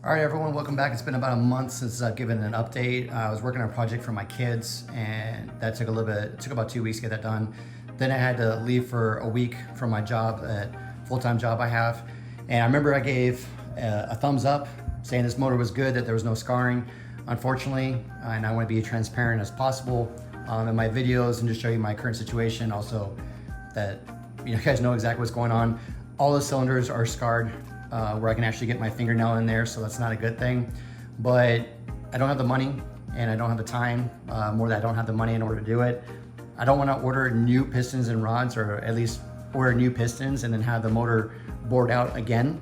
All right, everyone, welcome back. It's been about a month since I've given an update. I was working on a project for my kids, and that took a little bit. It took about 2 weeks to get that done. Then I had to leave for a week from my job, full-time job I have. And I remember I gave a thumbs up saying this motor was good, that there was no scarring. Unfortunately, and I want to be transparent as possible in my videos and just show you my current situation. Also, that you guys know exactly what's going on. All the cylinders are scarred. Where I can actually get my fingernail in there, so that's not a good thing. But I don't have the money and I don't have the time, more than I don't have the money in order to do it. I don't want to order new pistons and rods, or at least order new pistons and then have the motor bored out again,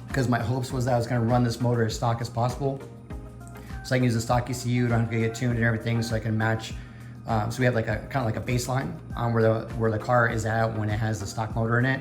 because my hopes was that I was going to run this motor as stock as possible. So I can use the stock ECU, don't have to get tuned and everything, so I can match. So we have like a kind of like a baseline on where the car is at when it has the stock motor in it.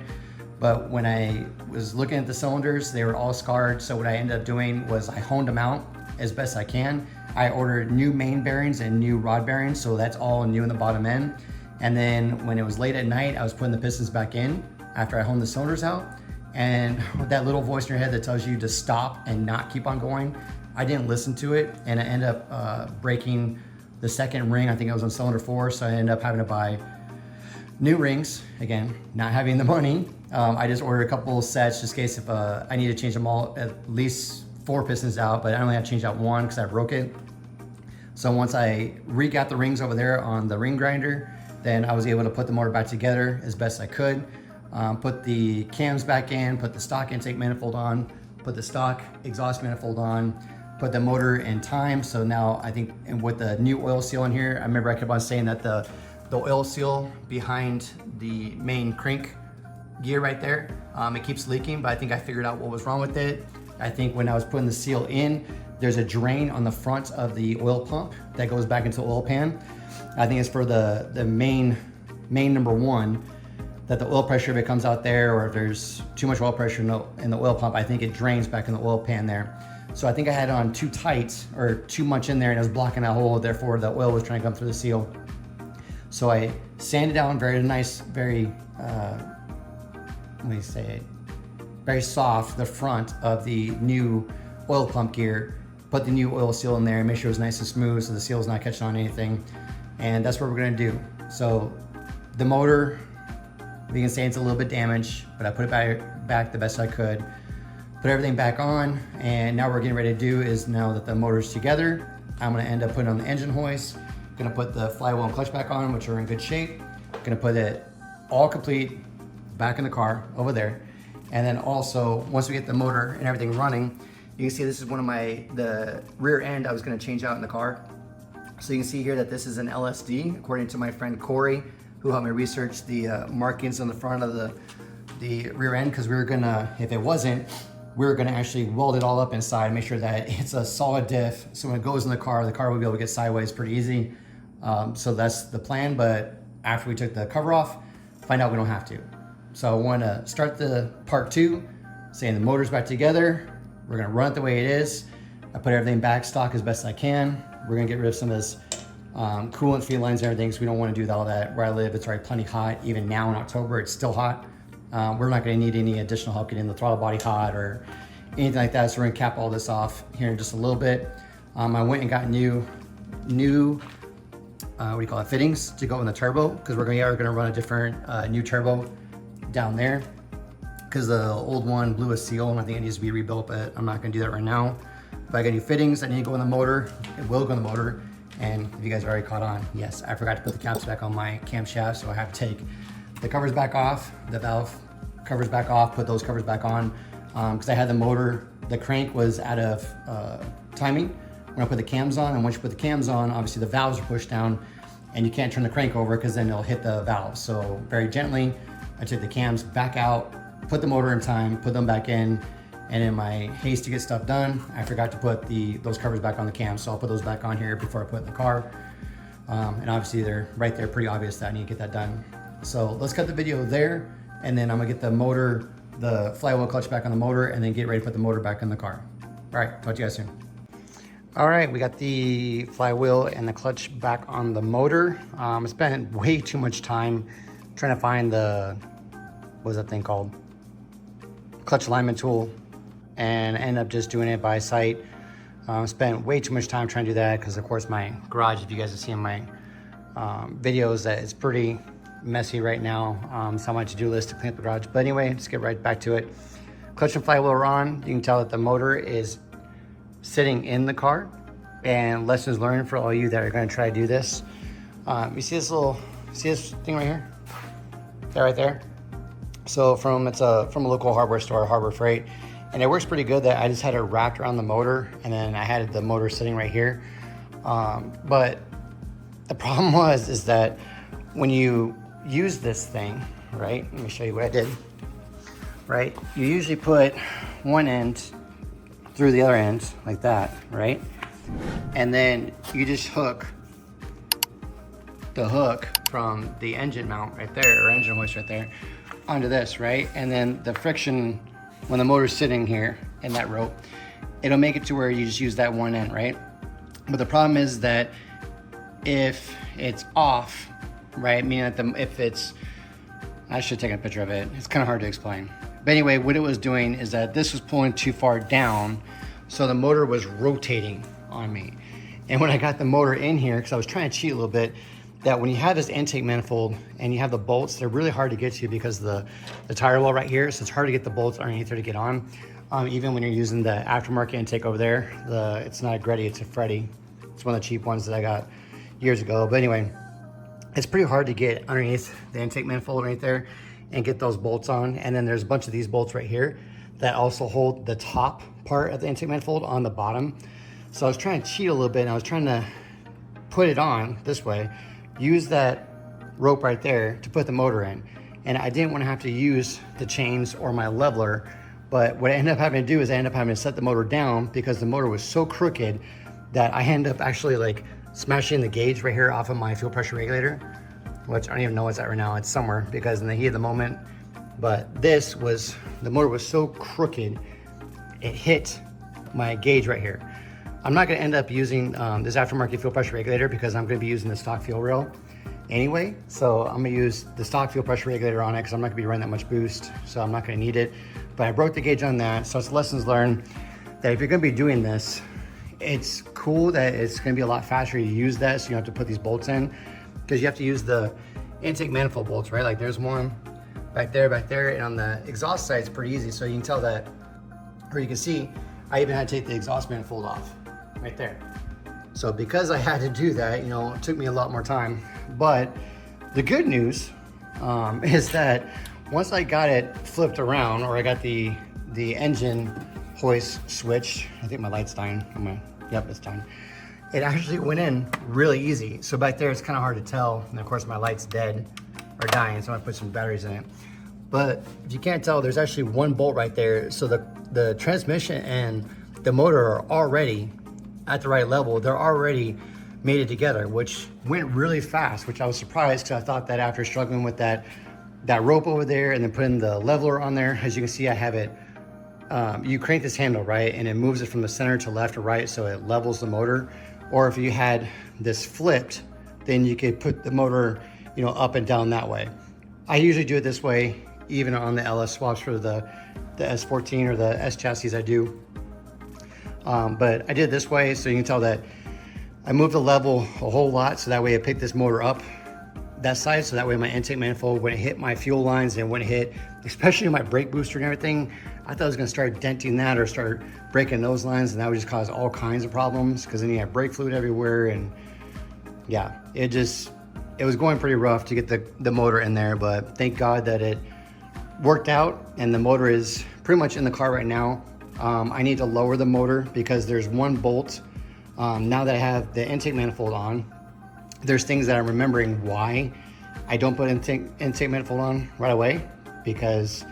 But when I was looking at the cylinders, they were all scarred. So what I ended up doing was I honed them out as best I can. I ordered new main bearings and new rod bearings, so that's all new in the bottom end. And then when it was late at night, I was putting the pistons back in after I honed the cylinders out. And that little voice in your head that tells you to stop and not keep on going, I didn't listen to it, and I ended up breaking the second ring. I think I was on cylinder 4, so I ended up having to buy new rings. Again, not having the money. I just ordered a couple sets just in case if I need to change them all, at least 4 pistons out, but I only have to change out 1 because I broke it. So once I re-got the rings over there on the ring grinder, then I was able to put the motor back together as best I could. Put the cams back in, put the stock intake manifold on, put the stock exhaust manifold on, put the motor in time. So now I think, and with the new oil seal in here, I remember I kept on saying that the oil seal behind the main crank gear right there, it keeps leaking, but I think I figured out what was wrong with it. I think when I was putting the seal in, there's a drain on the front of the oil pump that goes back into the oil pan. I think it's for the main number 1, that the oil pressure, if it comes out there, or if there's too much oil pressure in the oil pump, I think it drains back in the oil pan there. So I think I had it on too tight or too much in there, and it was blocking that hole, therefore the oil was trying to come through the seal. So I sanded down very nice, very, very soft, the front of the new oil pump gear, put the new oil seal in there, make sure it was nice and smooth so the seal's not catching on anything. And that's what we're gonna do. So the motor, we can say it's a little bit damaged, but I put it back the best I could. Put everything back on, and now what we're getting ready to do is, now that the motor's together, I'm gonna end up putting on the engine hoist. Gonna put the flywheel and clutch back on, which are in good shape. Gonna put it all complete back in the car over there. And then also, once we get the motor and everything running, you can see this is one of the rear end I was gonna change out in the car. So you can see here that this is an LSD, according to my friend Corey, who helped me research the markings on the front of the rear end, because we were gonna, if it wasn't, we were gonna actually weld it all up inside, make sure that it's a solid diff. So when it goes in the car will be able to get sideways pretty easy. So that's the plan, but after we took the cover off, find out we don't have to. So I wanna start the part 2, saying the motor's back together. We're gonna run it the way it is. I put everything back stock as best I can. We're gonna get rid of some of this coolant feed lines and everything, because we don't wanna do all that. Where I live, it's already plenty hot. Even now in October, it's still hot. We're not gonna need any additional help getting the throttle body hot or anything like that. So we're gonna cap all this off here in just a little bit. I went and got new fittings to go in the turbo, because we're gonna run a different new turbo down there, because the old one blew a seal and I think it needs to be rebuilt, but I'm not gonna do that right now. But I got new fittings that need to go in the motor. It will go in the motor. And if you guys already caught on, yes, I forgot to put the caps back on my camshaft, so I have to take the covers back off, the valve covers back off, put those covers back on, because I had the motor, the crank was out of timing when I put the cams on. And once you put the cams on, obviously the valves are pushed down and you can't turn the crank over, because then it'll hit the valves. So very gently, I took the cams back out, put the motor in time, put them back in, and in my haste to get stuff done, I forgot to put those covers back on the cams. So I'll put those back on here before I put it in the car. And obviously they're right there, pretty obvious that I need to get that done. So let's cut the video there, and then I'm gonna get the motor, the flywheel clutch back on the motor, and then get ready to put the motor back in the car. All right, talk to you guys soon. All right, we got the flywheel and the clutch back on the motor. I spent way too much time trying to find the, what was that thing called? Clutch alignment tool and I ended up just doing it by sight. Spent way too much time trying to do that because of course my garage, if you guys have seen my videos, that it's pretty messy right now. It's on my to-do list to clean up the garage. But anyway, let's get right back to it. Clutch and flywheel are on. You can tell that the motor is sitting in the car. And lessons learned for all you that are going to try to do this. You see this thing right here? That right there? So it's from a local hardware store, Harbor Freight, and it works pretty good. That I just had it wrapped around the motor, and then I had the motor sitting right here. But the problem is that when you use this thing, right? Let me show you what I did. Right? You usually put one end through the other end like that, right? And then you just hook the hook from the engine mount right there, or engine hoist right there, onto this, right? And then the friction, when the motor's sitting here in that rope, it'll make it to where you just use that one end, right? But the problem is that if it's off, right? Meaning that if it's, I should take a picture of it. It's kind of hard to explain. But anyway, what it was doing is that this was pulling too far down, so the motor was rotating on me. And when I got the motor in here, because I was trying to cheat a little bit, that when you have this intake manifold and you have the bolts, they're really hard to get to because the tire wall right here, so it's hard to get the bolts underneath there to get on. Even when you're using the aftermarket intake over there, it's not a Greddy, it's a Freddy. It's one of the cheap ones that I got years ago. But anyway, it's pretty hard to get underneath the intake manifold right there and get those bolts on. And then there's a bunch of these bolts right here that also hold the top part of the intake manifold on the bottom. So I was trying to cheat a little bit, and I was trying to put it on this way, use that rope right there to put the motor in. And I didn't want to have to use the chains or my leveler, but what I ended up having to do is I ended up having to set the motor down because the motor was so crooked that I ended up actually like smashing the gauge right here off of my fuel pressure regulator, which I don't even know what's at right now. It's somewhere because in the heat of the moment. But the motor was so crooked, it hit my gauge right here. I'm not gonna end up using this aftermarket fuel pressure regulator because I'm gonna be using the stock fuel rail anyway. So I'm gonna use the stock fuel pressure regulator on it because I'm not gonna be running that much boost, so I'm not gonna need it. But I broke the gauge on that, so it's lessons learned that if you're gonna be doing this, it's cool that it's gonna be a lot faster to use that, so you don't have to put these bolts in, because you have to use the intake manifold bolts, right? Like there's one back there, and on the exhaust side, it's pretty easy. So you can tell that, or you can see, I even had to take the exhaust manifold off right there. So because I had to do that, it took me a lot more time. But the good news is that once I got it flipped around, or I got the engine hoist switched, I think my light's dying. Yep, it's dying. It actually went in really easy. So back there, it's kind of hard to tell. And of course my light's dead or dying, so I put some batteries in it. But if you can't tell, there's actually one bolt right there. So the transmission and the motor are already at the right level. They're already mated together, which went really fast, which I was surprised because I thought that after struggling with that rope over there and then putting the leveler on there, as you can see, I have it, you crank this handle, right? And it moves it from the center to left or right, so it levels the motor. Or if you had this flipped, then you could put the motor, up and down that way. I usually do it this way, even on the LS swaps for the S14 or the S chassis I do. But I did it this way, so you can tell that I moved the level a whole lot, so that way I picked this motor up that side, so that way my intake manifold wouldn't hit my fuel lines and wouldn't hit, especially my brake booster and everything. I thought I was gonna start denting that or start breaking those lines, and that would just cause all kinds of problems because then you have brake fluid everywhere. And yeah, it was going pretty rough to get the motor in there, but thank God that it worked out and the motor is pretty much in the car right now. I need to lower the motor because there's one bolt. Now that I have the intake manifold on, there's things that I'm remembering why I don't put intake manifold on right away, because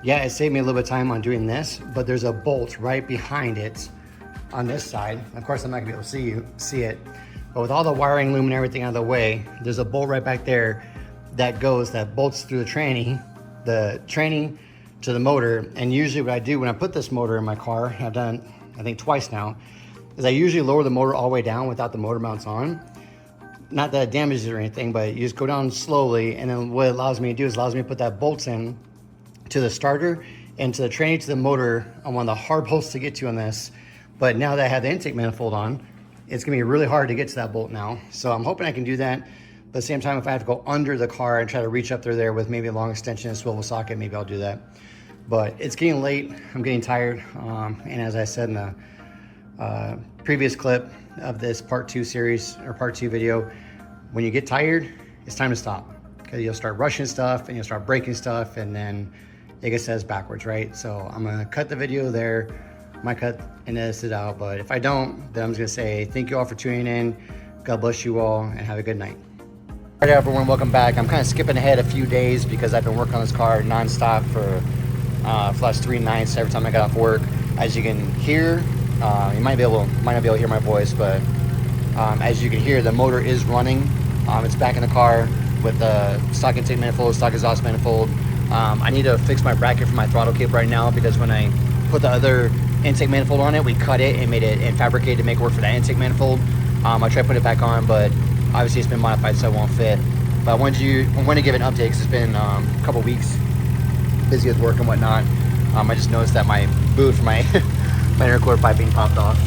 yeah, it saved me a little bit of time on doing this, but there's a bolt right behind it on this side. Of course, I'm not gonna be able to see it, but with all the wiring loom and everything out of the way, there's a bolt right back there that bolts through the tranny to the motor. And usually what I do when I put this motor in my car, I've done I think twice now, is I usually lower the motor all the way down without the motor mounts on. Not that it damages it or anything, but you just go down slowly, and then what it allows me to do is allows me to put that bolts in to the starter And to the tranny to the motor, I'm one of the hard bolts to get to on this. But now that I have the intake manifold on, it's gonna be really hard to get to that bolt now. So I'm hoping I can do that. But at the same time, if I have to go under the car and try to reach up through there with maybe a long extension and swivel socket, maybe I'll do that. But it's getting late, I'm getting tired. And as I said in the previous clip of this part 2 series or part 2 video, when you get tired, it's time to stop. Because you'll start rushing stuff and you'll start breaking stuff, and then it gets says backwards, right? So I'm gonna cut the video there. I might cut and edit it out, but if I don't, then I'm just gonna say thank you all for tuning in. God bless you all and have a good night. All right, everyone, welcome back. I'm kind of skipping ahead a few days because I've been working on this car nonstop for the last 3 nights. Every time I got off work, as you can hear, you might not be able to hear my voice, but as you can hear, the motor is running. It's back in the car with the stock intake manifold, stock exhaust manifold. I need to fix my bracket for my throttle kit right now because when I put the other intake manifold on it, we cut it and made it and fabricated to make it work for that intake manifold. I tried to put it back on, but obviously it's been modified so it won't fit. But I wanted to give an update because it's been a couple weeks busy with work and whatnot. I just noticed that my boot for my my intercooler piping popped off,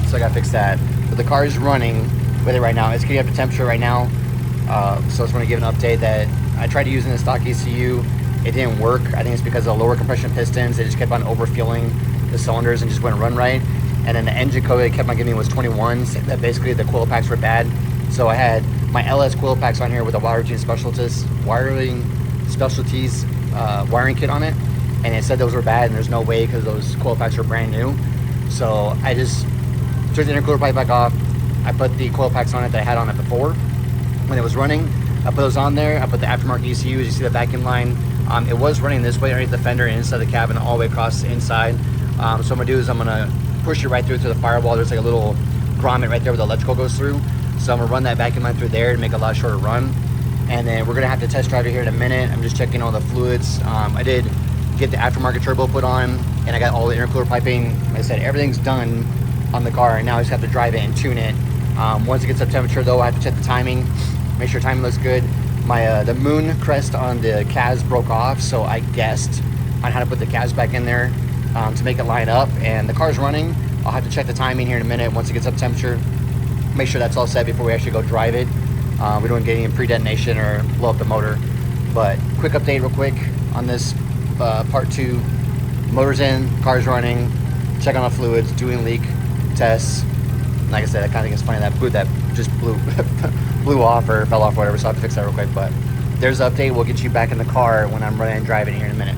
so I got to fix that. But the car is running with it right now. It's getting up to temperature right now, so I just want to give an update that I tried to use in the stock ECU. It didn't work. I think it's because of the lower compression pistons. They just kept on overfueling the cylinders and just wouldn't run right. And then the engine code they kept on giving me was 21, saying that basically the coil packs were bad. So I had my LS coil packs on here with a wiring specialties wiring kit on it, and it said those were bad and there's no way because those coil packs are brand new. So I just took the intercooler pipe back off. I put the coil packs on it that I had on it before when it was running. I put those on there. I put the aftermarket ECU, as you see the vacuum line. It was running this way underneath the fender and inside the cabin all the way across the inside. So what I'm gonna do is I'm gonna push it right through to the firewall. There's like a little grommet right there where the electrical goes through. So I'm gonna run that vacuum line through there to make a lot shorter run. And then we're gonna have to test drive it here in a minute. I'm just checking all the fluids. I did get the aftermarket turbo put on, and I got all the intercooler piping. Like I said, everything's done on the car, and now I just have to drive it and tune it. Once it gets up temperature though, I have to check the timing, make sure timing looks good. My the moon crest on the CAS broke off, so I guessed on how to put the CAS back in there to make it line up, and the car's running. I'll have to check the timing here in a minute once it gets up temperature, make sure that's all set before we actually go drive it. We don't get any pre-detonation or blow up the motor. But quick update real quick on this part 2. Motor's in, car's running, check on the fluids, doing leak tests. Like I said, I kind of think it's funny that boot that just blew off or fell off or whatever, so I have to fix that real quick. But there's the update. We'll get you back in the car when I'm running and driving here in a minute.